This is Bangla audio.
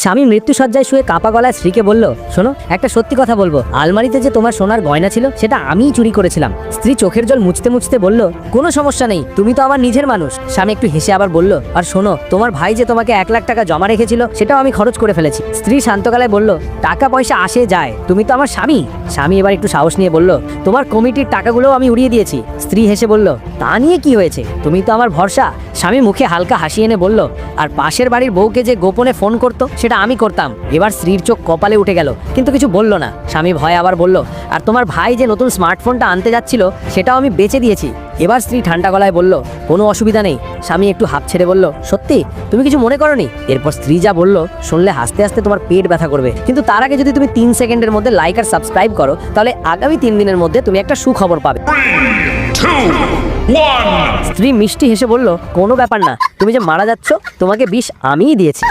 স্বামী মৃত্যুসজ্জায় শুয়ে কাপা গলায় স্ত্রীকে বলল, শোনো, একটা সত্যি কথা বলবো, আলমারিতে যে তোমার সোনার গয়না ছিল সেটা আমিই চুরি করেছিলাম। স্ত্রী চোখের জল মুছতে মুছতে বলল, কোনো সমস্যা নেই, তুমি তো আমার নিজের মানুষ। স্বামী একটু হেসে আবার বলল, আর শোনো, তোমার ভাই যে তোমাকে 1 লাখ টাকা জমা রেখেছিল সেটাও আমি খরচ করে ফেলেছি। স্ত্রী শান্ত গলায় বলল, টাকা পয়সা আসে যায়, তুমি তো আমার স্বামী। স্বামী এবার একটু সাহস নিয়ে বলল, তোমার কমিটির টাকাগুলোও আমি উড়িয়ে দিয়েছি। স্ত্রী হেসে বলল, তা নিয়ে কি হয়েছে, তুমি তো আমার ভরসা। স্বামী মুখে হালকা হাসি এনে বলল, আর পাশের বাড়ির বউকে যে গোপনে ফোন করতো সেটা আমি করতাম। এবার স্ত্রীর চোখ কপালে উঠে গেল, কিন্তু কিছু বলল না। স্বামী ভয়ে আবার বলল, আর তোমার ভাই যে নতুন স্মার্টফোনটা আনতে যাচ্ছিল সেটাও আমি বেচে দিয়েছি। এবার স্ত্রী ঠান্ডা গলায় বলল, কোনো অসুবিধা নেই। স্বামী একটু হাঁপ ছেড়ে বলল, সত্যি, তুমি কিছু মনে করোনি? এরপর স্ত্রী যা বলল শুনলে হাসতে হাসতে তোমার পেট ব্যথা করবে, কিন্তু তার আগে যদি তুমি 3 সেকেন্ডের মধ্যে লাইক আর সাবস্ক্রাইব করো তাহলে আগামী 3 দিনের মধ্যে তুমি একটা সুখবর পাবে। 3, 2, 1 স্ত্রী মিষ্টি হেসে বলল, কোনো ব্যাপার না, তুমি যে মারা যাচ্ছ তোমাকে বিষ আমিই দিয়েছি।